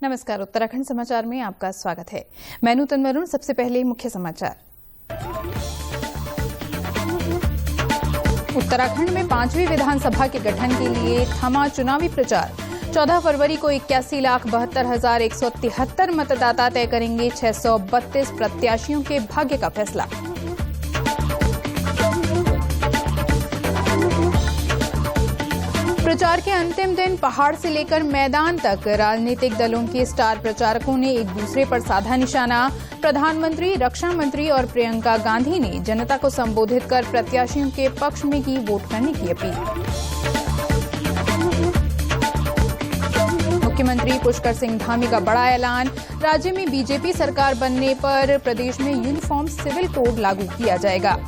नमस्कार, उत्तराखंड समाचार में आपका स्वागत है। मैं नूतन वरुण। सबसे पहले मुख्य समाचार। उत्तराखंड में 5वीं विधानसभा के गठन के लिए थमा चुनावी प्रचार। 14 फरवरी को 81,72,173 मतदाता तय करेंगे 632 प्रत्याशियों के भाग्य का फैसला। प्रचार के अंतिम दिन पहाड़ से लेकर मैदान तक राजनीतिक दलों के स्टार प्रचारकों ने एक दूसरे पर साधा निशाना। प्रधानमंत्री, रक्षा मंत्री और प्रियंका गांधी ने जनता को संबोधित कर प्रत्याशियों के पक्ष में की वोट करने की अपील। मुख्यमंत्री पुष्कर सिंह धामी का बड़ा ऐलान। राज्य में बीजेपी सरकार बनने पर प्रदेश में यूनिफॉर्म सिविल कोड लागू किया जाएगा।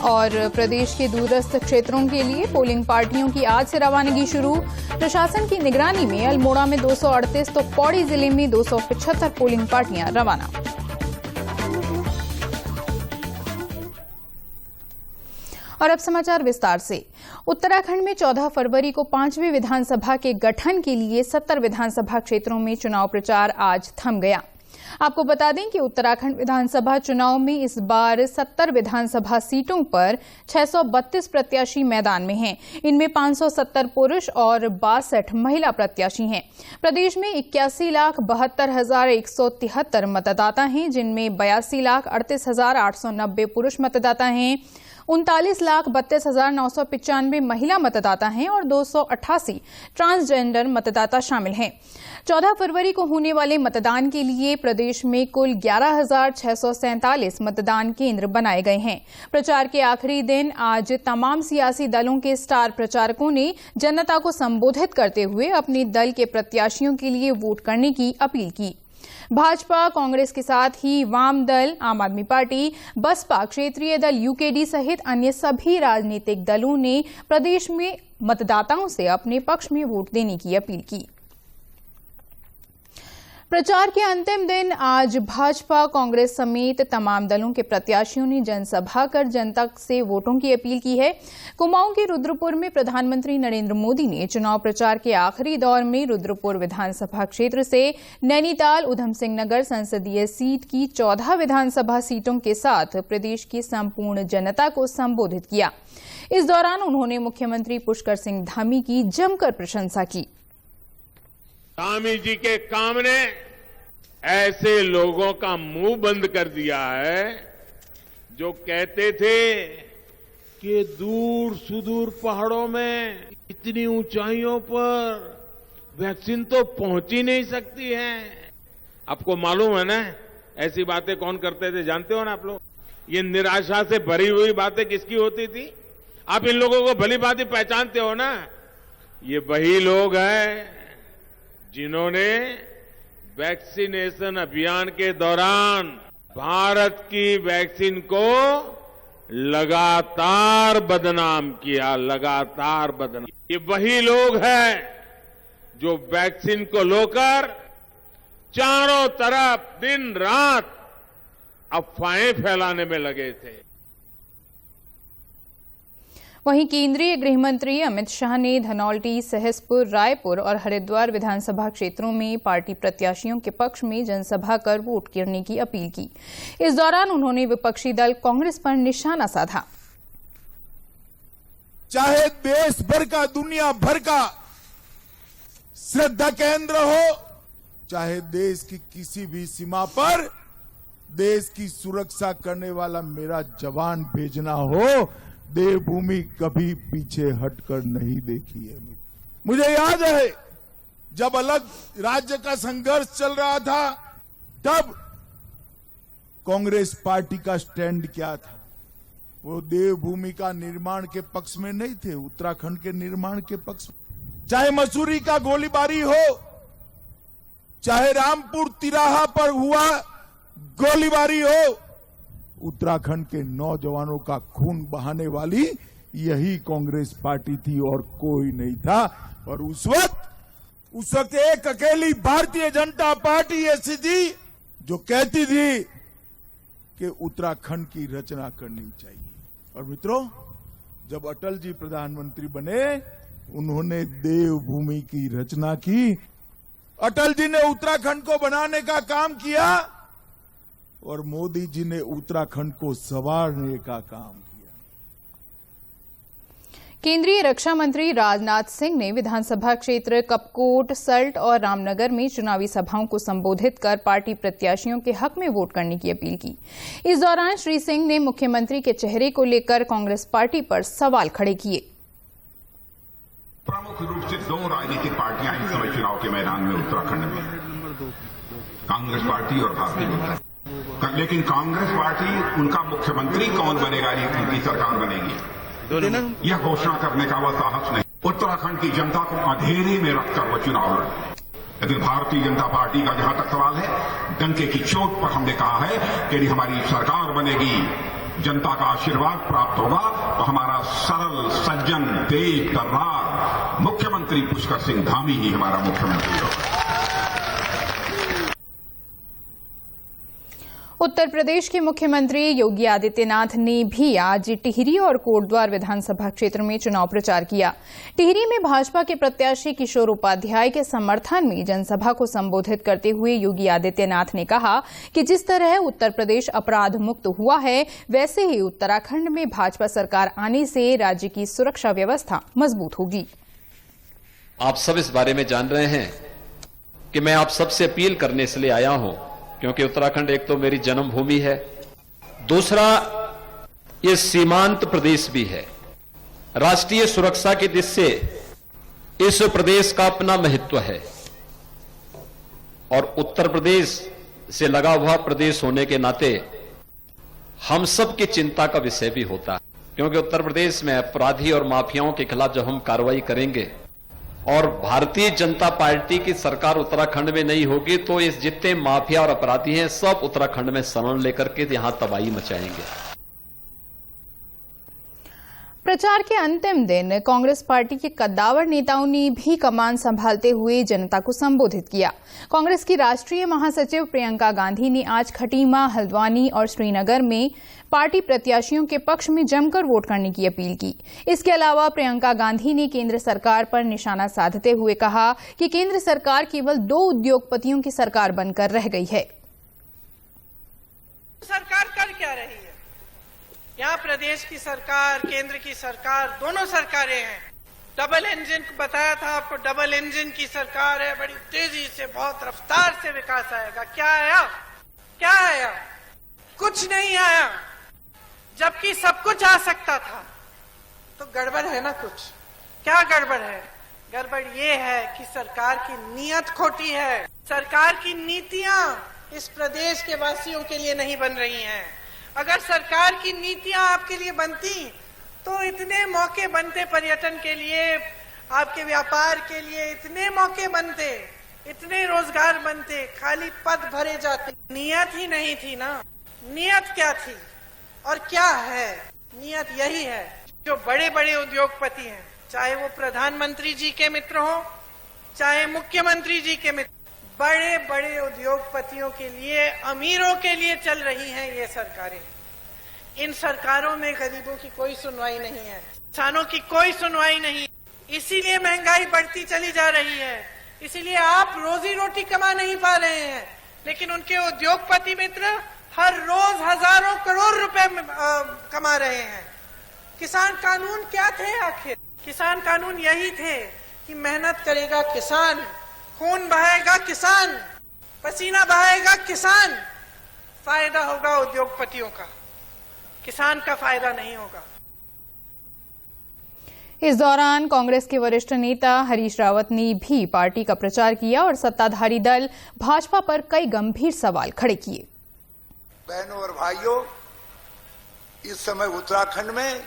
और प्रदेश के दूरस्थ क्षेत्रों के लिए पोलिंग पार्टियों की आज से रवानगी शुरू। प्रशासन की निगरानी में अल्मोड़ा में 238 तो पौड़ी जिले में 275 पोलिंग पार्टियां रवाना। और अब समाचार विस्तार से। उत्तराखंड में 14 फरवरी को 5वीं विधानसभा के गठन के लिए 70 विधानसभा क्षेत्रों में चुनाव प्रचार आज थम गया। आपको बता दें कि उत्तराखंड विधानसभा चुनाव में इस बार 70 विधानसभा सीटों पर 632 प्रत्याशी मैदान में हैं। इनमें 570 पुरुष और 62 महिला प्रत्याशी हैं। प्रदेश में 81,72,173 मतदाता हैं, जिनमें 82,38,890 पुरुष मतदाता हैं, 39,32,995 महिला मतदाता हैं और 288 ट्रांसजेंडर मतदाता शामिल हैं। 14 फरवरी को होने वाले मतदान के लिए प्रदेश में कुल 11,647 मतदान केंद्र बनाए गए हैं। प्रचार के आखिरी दिन आज तमाम सियासी दलों के स्टार प्रचारकों ने जनता को संबोधित करते हुए अपने दल के प्रत्याशियों के लिए वोट करने की अपील की। भाजपा, कांग्रेस के साथ ही वाम दल, आम आदमी पार्टी, बसपा, क्षेत्रीय दल यूकेडी सहित अन्य सभी राजनीतिक दलों ने प्रदेश में मतदाताओं से अपने पक्ष में वोट देने की अपील की। प्रचार के अंतिम दिन आज भाजपा, कांग्रेस समेत तमाम दलों के प्रत्याशियों ने जनसभा कर जनता से वोटों की अपील की है। कुमाऊं के रुद्रपुर में प्रधानमंत्री नरेंद्र मोदी ने चुनाव प्रचार के आखिरी दौर में रुद्रपुर विधानसभा क्षेत्र से नैनीताल, उधम सिंह नगर संसदीय सीट की 14 विधानसभा सीटों के साथ प्रदेश की संपूर्ण जनता को संबोधित किया। इस दौरान उन्होंने मुख्यमंत्री पुष्कर सिंह धामी की जमकर प्रशंसा की। धामी जी के काम ने ऐसे लोगों का मुंह बंद कर दिया है जो कहते थे कि दूर सुदूर पहाड़ों में इतनी ऊंचाइयों पर वैक्सीन तो पहुंच ही नहीं सकती है। आपको मालूम है ना ऐसी बातें कौन करते थे, जानते हो ना आप लोग? ये निराशा से भरी हुई बातें किसकी होती थी? आप इन लोगों को भली भांति पहचानते हो ना। ये वही लोग हैं जिन्होंने वैक्सीनेशन अभियान के दौरान भारत की वैक्सीन को लगातार बदनाम किया, लगातार बदनाम। ये वही लोग हैं जो वैक्सीन को लेकर चारों तरफ दिन रात अफवाहें फैलाने में लगे थे। वहीं केंद्रीय गृह मंत्री अमित शाह ने धनौल्टी, सहसपुर, रायपुर और हरिद्वार विधानसभा क्षेत्रों में पार्टी प्रत्याशियों के पक्ष में जनसभा कर वोट करने की अपील की। इस दौरान उन्होंने विपक्षी दल कांग्रेस पर निशाना साधा। चाहे देश भर का, दुनिया भर का श्रद्धा केंद्र हो, चाहे देश की किसी भी सीमा पर देश की सुरक्षा करने वाला मेरा जवान भेजना हो, देवभूमि कभी पीछे हटकर नहीं देखी है। मुझे याद है जब अलग राज्य का संघर्ष चल रहा था तब कांग्रेस पार्टी का स्टैंड क्या था? वो देवभूमि का निर्माण के पक्ष में नहीं थे, उत्तराखंड के निर्माण के पक्ष में। चाहे मसूरी का गोलीबारी हो, चाहे रामपुर तिराहा पर हुआ गोलीबारी हो, उत्तराखंड के नौजवानों का खून बहाने वाली यही कांग्रेस पार्टी थी और कोई नहीं था। और उस वक्त एक अकेली भारतीय जनता पार्टी ऐसी थी जो कहती थी कि उत्तराखंड की रचना करनी चाहिए। और मित्रों, जब अटल जी प्रधानमंत्री बने, उन्होंने देवभूमि की रचना की। अटल जी ने उत्तराखंड को बनाने का काम किया और मोदी जी ने उत्तराखंड को संवारने का काम किया। केंद्रीय रक्षा मंत्री राजनाथ सिंह ने विधानसभा क्षेत्र कपकोट, सल्ट और रामनगर में चुनावी सभाओं को संबोधित कर पार्टी प्रत्याशियों के हक में वोट करने की अपील की। इस दौरान श्री सिंह ने मुख्यमंत्री के चेहरे को लेकर कांग्रेस पार्टी पर सवाल खड़े किए। प्रमुख रूप से दो राजनीतिक पार्टियां इस समय चुनाव के मैदान में उत्तराखंड में, कांग्रेस पार्टी और भारतीय जनता पार्टी। लेकिन कांग्रेस पार्टी, उनका मुख्यमंत्री कौन बनेगा, उनकी सरकार बनेगी, यह घोषणा करने का वह साहस नहीं। उत्तराखंड की जनता को अंधेरे में रखकर वह चुनाव लड़े। लेकिन भारतीय जनता पार्टी का जहां तक सवाल है, डंके की चोट पर हमने कहा है कि यदि हमारी सरकार बनेगी, जनता का आशीर्वाद प्राप्त होगा, तो हमारा सरल, सज्जन, तेज तर्रार मुख्यमंत्री पुष्कर सिंह धामी ही हमारा मुख्यमंत्री होगा। उत्तर प्रदेश के मुख्यमंत्री योगी आदित्यनाथ ने भी आज टिहरी और कोटद्वार विधानसभा क्षेत्र में चुनाव प्रचार किया। टिहरी में भाजपा के प्रत्याशी किशोर उपाध्याय के समर्थन में जनसभा को संबोधित करते हुए योगी आदित्यनाथ ने कहा कि जिस तरह उत्तर प्रदेश अपराध मुक्त हुआ है, वैसे ही उत्तराखंड में भाजपा सरकार आने से राज्य की सुरक्षा व्यवस्था मजबूत होगी। आप सब इस बारे में जान रहे हैं कि मैं आप सबसे अपील करने इसलिए आया हूं क्योंकि उत्तराखंड एक तो मेरी जन्मभूमि है, दूसरा ये सीमांत प्रदेश भी है। राष्ट्रीय सुरक्षा की दृष्टि से इस प्रदेश का अपना महत्व है और उत्तर प्रदेश से लगा हुआ प्रदेश होने के नाते हम सब की चिंता का विषय भी होता है, क्योंकि उत्तर प्रदेश में अपराधी और माफियाओं के खिलाफ जब हम कार्रवाई करेंगे और भारतीय जनता पार्टी की सरकार उत्तराखंड में नहीं होगी, तो इस जितने माफिया और अपराधी हैं सब उत्तराखंड में शरण लेकर के यहां तबाही मचाएंगे। प्रचार के अंतिम दिन कांग्रेस पार्टी के कद्दावर नेताओं ने भी कमान संभालते हुए जनता को संबोधित किया। कांग्रेस की राष्ट्रीय महासचिव प्रियंका गांधी ने आज खटीमा, हल्द्वानी और श्रीनगर में पार्टी प्रत्याशियों के पक्ष में जमकर वोट करने की अपील की। इसके अलावा प्रियंका गांधी ने केंद्र सरकार पर निशाना साधते हुए कहा कि केंद्र सरकार केवल 2 उद्योगपतियों की सरकार बनकर रह गई है। सरकार कर क्या रही है? यहाँ प्रदेश की सरकार, केंद्र की सरकार, दोनों सरकारें हैं। डबल इंजन बताया था आपको, डबल इंजन की सरकार है, बड़ी तेजी से, बहुत रफ्तार से विकास आएगा। क्या आया? क्या आया? कुछ नहीं आया। जबकि सब कुछ आ सकता था। तो गड़बड़ है ना कुछ? क्या गड़बड़ है? गड़बड़ ये है कि सरकार की नीयत खोटी है। सरकार की नीतियां इस प्रदेश के वासियों के लिए नहीं बन रही हैं। अगर सरकार की नीतियां आपके लिए बनती तो इतने मौके बनते पर्यटन के लिए, आपके व्यापार के लिए इतने मौके बनते, इतने रोजगार बनते, खाली पद भरे जाते। नियत ही नहीं थी ना। नियत क्या थी और क्या है? नियत यही है, जो बड़े बड़े उद्योगपति हैं, चाहे वो प्रधानमंत्री जी के मित्र हो, चाहे मुख्यमंत्री जी के मित्र, बड़े बड़े उद्योगपतियों के लिए, अमीरों के लिए चल रही हैं ये सरकारें। इन सरकारों में गरीबों की कोई सुनवाई नहीं है, किसानों की कोई सुनवाई नहीं। इसीलिए महंगाई बढ़ती चली जा रही है, इसीलिए आप रोजी रोटी कमा नहीं पा रहे हैं। लेकिन उनके उद्योगपति मित्र हर रोज हजारों करोड़ रुपए कमा रहे हैं। किसान कानून क्या थे आखिर? किसान कानून यही थे कि मेहनत करेगा किसान, खून बहाएगा किसान, पसीना बहाएगा किसान, फायदा होगा उद्योगपतियों का, किसान का फायदा नहीं होगा। इस दौरान कांग्रेस के वरिष्ठ नेता हरीश रावत ने भी पार्टी का प्रचार किया और सत्ताधारी दल भाजपा पर कई गंभीर सवाल खड़े किए। बहनों और भाइयों, इस समय उत्तराखंड में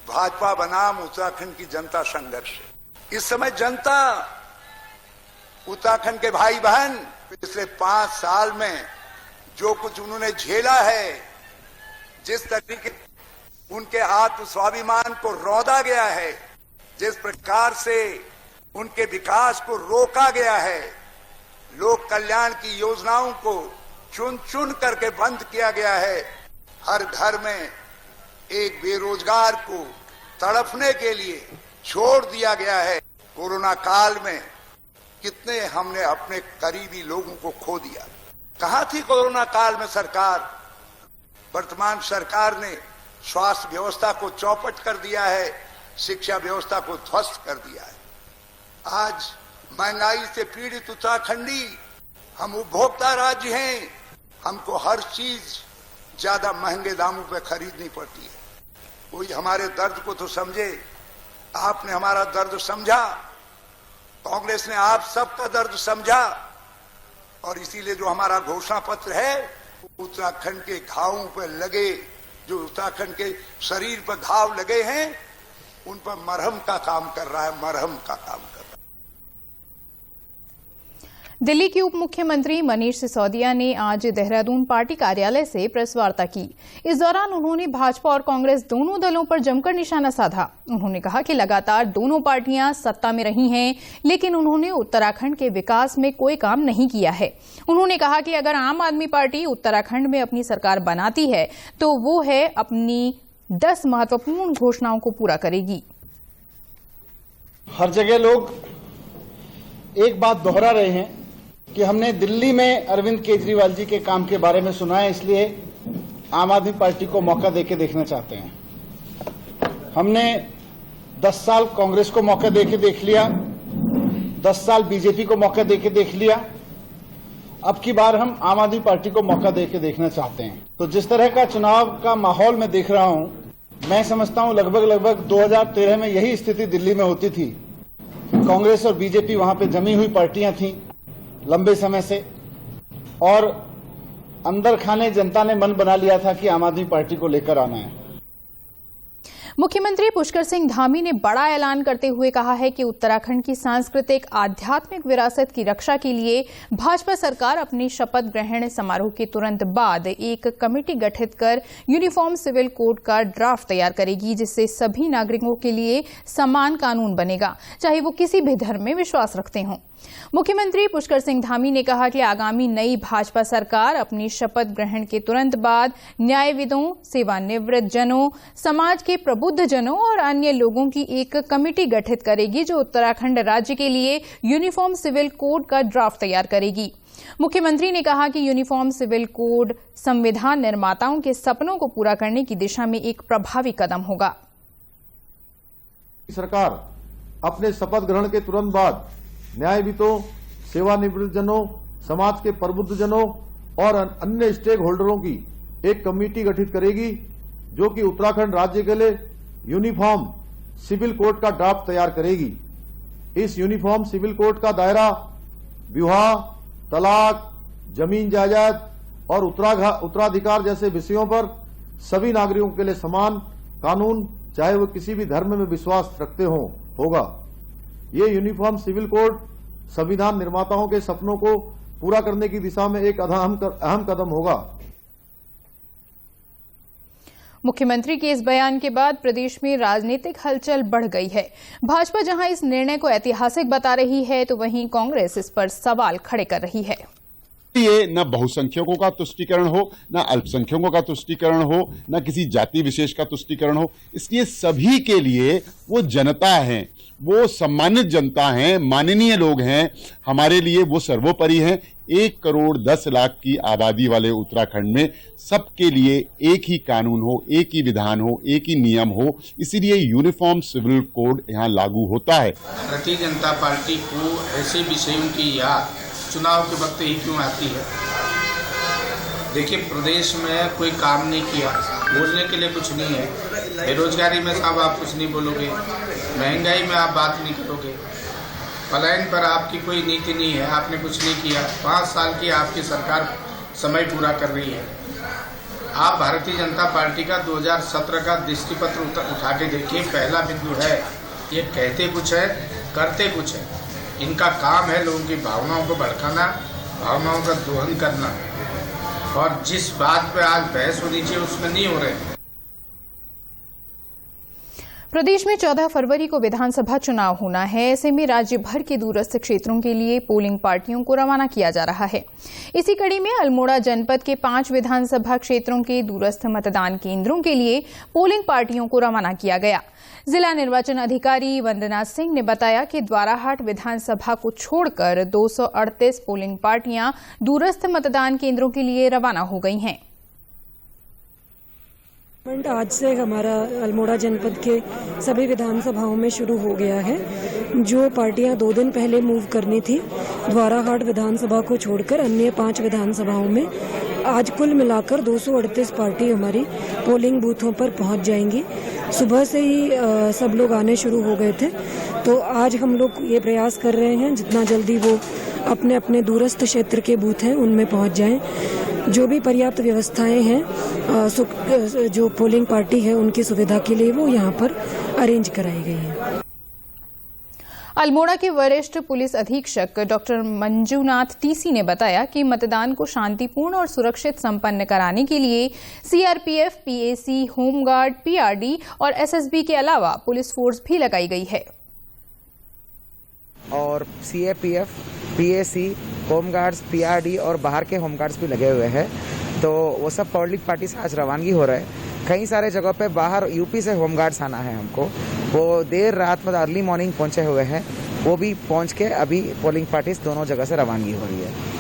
भाजपा बनाम उत्तराखंड की जनता संघर्ष है। इस समय जनता, उत्तराखंड के भाई बहन पिछले 5 साल में जो कुछ उन्होंने झेला है, जिस तरीके उनके आत्म स्वाभिमान को रौंदा गया है, जिस प्रकार से उनके विकास को रोका गया है, लोक कल्याण की योजनाओं को चुन चुन करके बंद किया गया है, हर घर में एक बेरोजगार को तड़पने के लिए छोड़ दिया गया है। कोरोना काल में कितने हमने अपने करीबी लोगों को खो दिया। कहां थी कोरोना काल में सरकार? वर्तमान सरकार ने स्वास्थ्य व्यवस्था को चौपट कर दिया है, शिक्षा व्यवस्था को ध्वस्त कर दिया है। आज महंगाई से पीड़ित उत्तराखंडी, हम उपभोक्ता राज्य हैं, हमको हर चीज ज्यादा महंगे दामों पे खरीदनी पड़ती है। कोई हमारे दर्द को तो समझे। आपने हमारा दर्द समझा, कांग्रेस ने आप सबका दर्द समझा, और इसीलिए जो हमारा घोषणा पत्र है उत्तराखंड के घावों पर लगे, जो उत्तराखंड के शरीर पर घाव लगे हैं उन पर मरहम का काम कर रहा है, मरहम का काम कर रहा है। दिल्ली के उप मुख्यमंत्री मनीष सिसोदिया ने आज देहरादून पार्टी कार्यालय से प्रेस वार्ता की। इस दौरान उन्होंने भाजपा और कांग्रेस दोनों दलों पर जमकर निशाना साधा। उन्होंने कहा कि लगातार दोनों पार्टियां सत्ता में रही हैं, लेकिन उन्होंने उत्तराखंड के विकास में कोई काम नहीं किया है। उन्होंने कहा कि अगर आम आदमी पार्टी उत्तराखंड में अपनी सरकार बनाती है तो वो है अपनी 10 महत्वपूर्ण घोषणाओं को पूरा करेगी। हर जगह लोग एक बात दोहरा रहे हैं कि हमने दिल्ली में अरविंद केजरीवाल जी के काम के बारे में सुना है, इसलिए आम आदमी पार्टी को मौका देके देखना चाहते हैं। हमने 10 साल कांग्रेस को मौका देके देख लिया, 10 साल बीजेपी को मौका देके देख लिया, अब की बार हम आम आदमी पार्टी को मौका देके देखना चाहते हैं। तो जिस तरह का चुनाव का माहौल मैं देख रहा हूं, मैं समझता हूं लगभग 2013 में यही स्थिति दिल्ली में होती थी। कांग्रेस और बीजेपी वहां पे जमी हुई पार्टियां थीं लंबे समय से, और अंदर खाने जनता ने मन बना लिया था कि आम आदमी पार्टी को लेकर आना है। मुख्यमंत्री पुष्कर सिंह धामी ने बड़ा ऐलान करते हुए कहा है कि उत्तराखंड की सांस्कृतिक आध्यात्मिक विरासत की रक्षा के लिए भाजपा सरकार अपने शपथ ग्रहण समारोह के तुरंत बाद एक कमेटी गठित कर यूनिफॉर्म सिविल कोड का ड्राफ्ट तैयार करेगी, जिससे सभी नागरिकों के लिए समान कानून बनेगा, चाहे वो किसी भी धर्म में विश्वास रखते हों। मुख्यमंत्री पुष्कर सिंह धामी ने कहा कि आगामी नई भाजपा सरकार अपनी शपथ ग्रहण के तुरंत बाद न्यायविदों, सेवानिवृत्त जनों, समाज के प्रबुद्ध जनों और अन्य लोगों की एक कमेटी गठित करेगी, जो उत्तराखंड राज्य के लिए यूनिफॉर्म सिविल कोड का ड्राफ्ट तैयार करेगी। मुख्यमंत्री ने कहा कि यूनिफॉर्म सिविल कोड संविधान निर्माताओं के सपनों को पूरा करने की दिशा में एक प्रभावी कदम होगा। सरकार अपने शपथ ग्रहण के तुरंत बाद न्यायविदों, सेवानिवृत्त जनों, समाज के प्रबुद्ध जनों और अन्य स्टेक होल्डरों की एक कमेटी गठित करेगी, जो कि उत्तराखंड राज्य के लिए यूनिफॉर्म सिविल कोड का ड्राफ्ट तैयार करेगी। इस यूनिफॉर्म सिविल कोड का दायरा विवाह, तलाक, जमीन जायदाद और उत्तराधिकार जैसे विषयों पर सभी नागरिकों के लिए समान कानून, चाहे वो किसी भी धर्म में विश्वास रखते हों, होगा। ये यूनिफॉर्म सिविल कोड संविधान निर्माताओं के सपनों को पूरा करने की दिशा में एक अहम कदम होगा। मुख्यमंत्री के इस बयान के बाद प्रदेश में राजनीतिक हलचल बढ़ गई है। भाजपा जहां इस निर्णय को ऐतिहासिक बता रही है, तो वहीं कांग्रेस इस पर सवाल खड़े कर रही है। ये न बहुसंख्यकों का तुष्टीकरण हो, न अल्पसंख्यकों का तुष्टीकरण हो, न किसी जाति विशेष का तुष्टीकरण हो। इसलिए सभी के लिए वो जनता है, वो सम्मानित जनता है, माननीय लोग हैं, हमारे लिए वो सर्वोपरि हैं। 1 करोड़ 10 लाख की आबादी वाले उत्तराखंड में सबके लिए एक ही कानून हो, एक ही विधान हो, एक ही नियम हो, इसीलिए यूनिफॉर्म सिविल कोड यहाँ लागू होता है। भारतीय जनता पार्टी को ऐसे विषयों की याद चुनाव के वक्त ही क्यों आती है? देखिए, प्रदेश में कोई काम नहीं किया, बोलने के लिए कुछ नहीं है। बेरोजगारी में साहब आप कुछ नहीं बोलोगे, महंगाई में आप बात नहीं करोगे, पलायन पर आपकी कोई नीति नहीं है, आपने कुछ नहीं किया। 5 साल की आपकी सरकार समय पूरा कर रही है। आप भारतीय जनता पार्टी का 2017 का दृष्टि पत्र उठा के देखिए, पहला बिंदु है ये कहते कुछ है, करते कुछ है। इनका काम है लोगों की भावनाओं को भड़काना, भावनाओं का दोहन करना, और जिस बात पे आज बहस होनी चाहिए उसमें नहीं हो रहे। प्रदेश में 14 फरवरी को विधानसभा चुनाव होना है। ऐसे में राज्य भर के दूरस्थ क्षेत्रों के लिए पोलिंग पार्टियों को रवाना किया जा रहा है। इसी कड़ी में अल्मोड़ा जनपद के 5 विधानसभा क्षेत्रों के दूरस्थ मतदान केंद्रों के लिए पोलिंग पार्टियों को रवाना किया गया। जिला निर्वाचन अधिकारी वंदना सिंह ने बताया कि द्वाराहाट विधानसभा को छोड़कर 238 पोलिंग पार्टियां दूरस्थ मतदान केंद्रों के लिए रवाना हो गई हैं। आज से हमारा अल्मोड़ा जनपद के सभी विधानसभाओं में शुरू हो गया है। जो पार्टियां 2 दिन पहले मूव करनी थी द्वाराहाट विधानसभा को छोड़कर अन्य 5 विधानसभाओं में, आज कुल मिलाकर 238 पार्टी हमारी पोलिंग बूथों पर पहुंच जाएंगी। सुबह से ही सब लोग आने शुरू हो गए थे, तो आज हम लोग ये प्रयास कर रहे हैं जितना जल्दी वो अपने अपने दूरस्थ क्षेत्र के बूथ हैं उनमें पहुंच जाएं। जो भी पर्याप्त व्यवस्थाएं हैं जो पोलिंग पार्टी है उनकी सुविधा के लिए वो यहाँ पर अरेंज कराई गई है। अल्मोड़ा के वरिष्ठ पुलिस अधीक्षक डॉक्टर मंजूनाथ टीसी ने बताया कि मतदान को शांतिपूर्ण और सुरक्षित संपन्न कराने के लिए सीआरपीएफ, पीएसी, होमगार्ड, पीआरडी और एसएसबी के अलावा पुलिस फोर्स भी लगाई गई है। और सीआरपीएफ, पीएसी, होमगार्ड्स, पीआरडी और बाहर के होमगार्ड्स भी लगे हुए हैं। तो वो सब पोलिंग पार्टी से आज रवानगी हो रहा है। कई सारे जगह पे बाहर यूपी से होमगार्ड्स आना है हमको, वो देर रात मतलब अर्ली मॉर्निंग पहुंचे हुए हैं। वो भी पहुंच के अभी पोलिंग पार्टीज दोनों जगह से रवानगी हो रही है।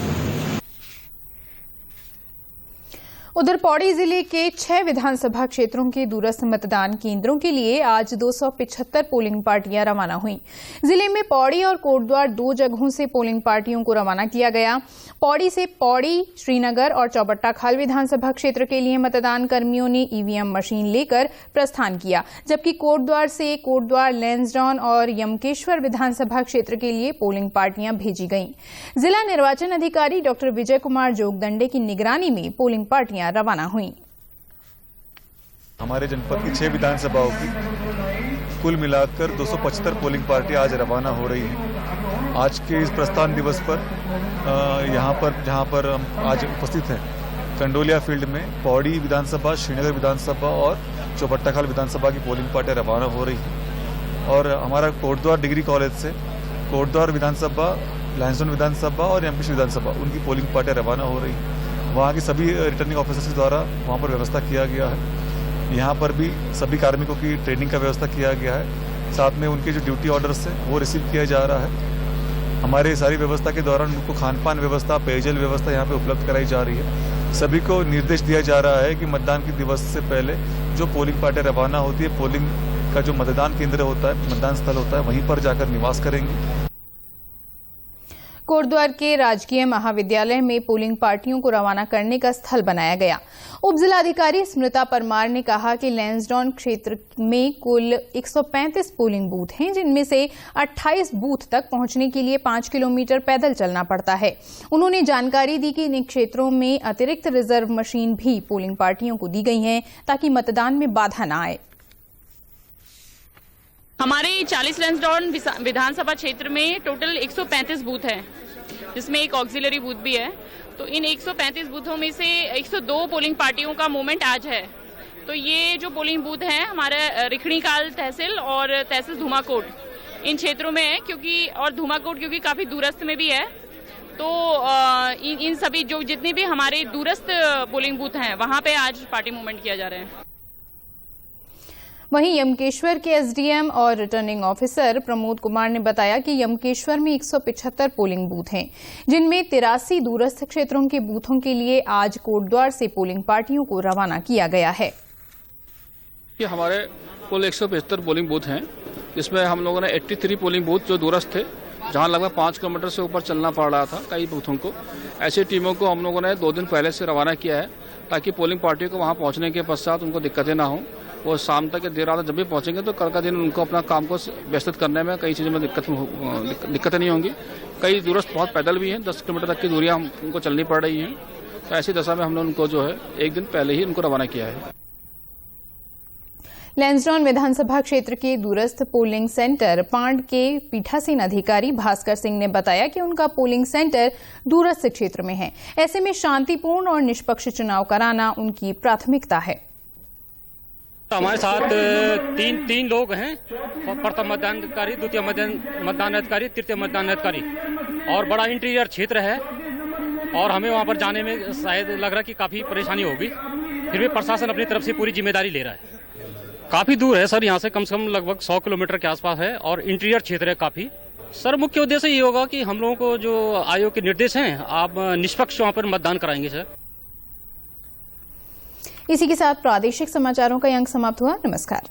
उधर पौड़ी जिले के 6 विधानसभा क्षेत्रों के दूरस्थ मतदान केंद्रों के लिए आज 275 पोलिंग पार्टियां रवाना हुई। जिले में पौड़ी और कोटद्वार 2 जगहों से पोलिंग पार्टियों को रवाना किया गया। पौड़ी से पौड़ी, श्रीनगर और चौबट्टा खाल विधानसभा क्षेत्र के लिए मतदान कर्मियों ने ईवीएम मशीन लेकर प्रस्थान किया, जबकि कोटद्वार से कोटद्वार, लैंसडाउन और यमकेश्वर विधानसभा क्षेत्र के लिए पोलिंग पार्टियां भेजी गईं। जिला निर्वाचन अधिकारी डॉक्टर विजय कुमार जोगदंडे की निगरानी में पोलिंग पार्टियां रवाना हुई। हमारे जनपद की 6 विधानसभाओं की कुल मिलाकर 275 पोलिंग पार्टी आज रवाना हो रही है। आज के इस प्रस्थान दिवस पर जहां पर हम आज उपस्थित हैं, कंडोलिया फील्ड में पौड़ी विधानसभा, श्रीनगर विधानसभा और चौबट्टा खाल विधानसभा की पोलिंग पार्टियां रवाना हो रही है। और हमारा कोटद्वार डिग्री कॉलेज से कोटद्वार विधानसभा, लैंसडाउन विधानसभा और यमकेश्वर विधानसभा उनकी पोलिंग पार्टियां रवाना हो रही है। वहाँ के सभी रिटर्निंग ऑफिसर्स द्वारा वहाँ पर व्यवस्था किया गया है। यहाँ पर भी सभी कार्मिकों की ट्रेनिंग का व्यवस्था किया गया है। साथ में उनके जो ड्यूटी ऑर्डर्स हैं वो रिसीव किया जा रहा है। हमारे सारी व्यवस्था के दौरान उनको खान पान व्यवस्था, पेयजल व्यवस्था यहाँ पे उपलब्ध कराई जा रही है। सभी को निर्देश दिया जा रहा है कि मतदान के दिवस से पहले जो पोलिंग पार्टियाँ रवाना होती है, पोलिंग का जो मतदान केंद्र होता है, मतदान स्थल होता है, वहीं पर जाकर निवास करेंगे। कोटद्वार के राजकीय महाविद्यालय में पोलिंग पार्टियों को रवाना करने का स्थल बनाया गया। उप जिलाधिकारी स्मृता परमार ने कहा कि लैंसडाउन क्षेत्र में कुल 135 पोलिंग बूथ हैं, जिनमें से 28 बूथ तक पहुंचने के लिए 5 किलोमीटर पैदल चलना पड़ता है। उन्होंने जानकारी दी कि इन क्षेत्रों में अतिरिक्त रिजर्व मशीन भी पोलिंग पार्टियों को दी गई हैं, ताकि मतदान में बाधा न आए। हमारे 40 लैंसडाउन विधानसभा क्षेत्र में टोटल 135 बूथ हैं, जिसमें एक ऑक्सिलरी बूथ भी है। तो इन 135 बूथों में से 102 पोलिंग पार्टियों का मूवमेंट आज है। तो ये जो पोलिंग बूथ हैं हमारे रिखणीकाल तहसील और तहसील धूमाकोट इन क्षेत्रों में है, क्योंकि और धूमाकोट क्योंकि काफी दूरस्थ में भी है। तो इन सभी जो जितने भी हमारे दूरस्थ पोलिंग बूथ हैं वहां पे आज पार्टी मूवमेंट किया जा रहा है। वहीं यमकेश्वर के एसडीएम और रिटर्निंग ऑफिसर प्रमोद कुमार ने बताया कि यमकेश्वर में 175 पोलिंग बूथ हैं, जिनमें 83 दूरस्थ क्षेत्रों के बूथों के लिए आज कोटद्वार से पोलिंग पार्टियों को रवाना किया गया है। ये हमारे कुल 175 पोलिंग बूथ हैं, जिसमें हम लोगों ने 83 पोलिंग बूथ जो दूरस्थ थे, जहां लगभग 5 किलोमीटर से ऊपर चलना पड़ रहा था कई बूथों को, ऐसी टीमों को हम लोगों ने 2 दिन पहले से रवाना किया है, ताकि पोलिंग पार्टियों को वहां पहुंचने के पश्चात उनको दिक्कतें ना हो। वो शाम तक देर रात जब भी पहुंचेंगे तो कल का दिन उनको अपना काम को व्यस्त करने में कई चीज़ों में दिक्कतें नहीं होंगी। कई दूरस्थ बहुत पैदल भी हैं, 10 किलोमीटर तक की दूरियां उनको चलनी पड़ रही हैं। तो ऐसी दशा में हमने उनको जो है 1 दिन पहले ही उनको रवाना किया है। लैंसडाउन विधानसभा क्षेत्र के दूरस्थ पोलिंग सेंटर पांड के पीठासीन अधिकारी भास्कर सिंह ने बताया कि उनका पोलिंग सेंटर दूरस्थ क्षेत्र में है। ऐसे में शांतिपूर्ण और निष्पक्ष चुनाव कराना उनकी प्राथमिकता है। हमारे साथ तीन लोग हैं, प्रथम मतदान अधिकारी, द्वितीय मतदान अधिकारी, तृतीय मतदान अधिकारी, और बड़ा इंटीरियर क्षेत्र है और हमें वहां पर जाने में शायद लग रहा है कि काफ़ी परेशानी होगी। फिर भी प्रशासन अपनी तरफ से पूरी जिम्मेदारी ले रहा है। काफ़ी दूर है सर, यहाँ से कम लगभग 100 किलोमीटर के आसपास है और इंटीरियर क्षेत्र है काफ़ी। सर मुख्य उद्देश्य ये होगा कि हम लोगों को जो आयोग के निर्देश हैं, आप निष्पक्ष वहाँ पर मतदान कराएंगे सर। इसी के साथ प्रादेशिक समाचारों का ये अंक समाप्त हुआ। नमस्कार।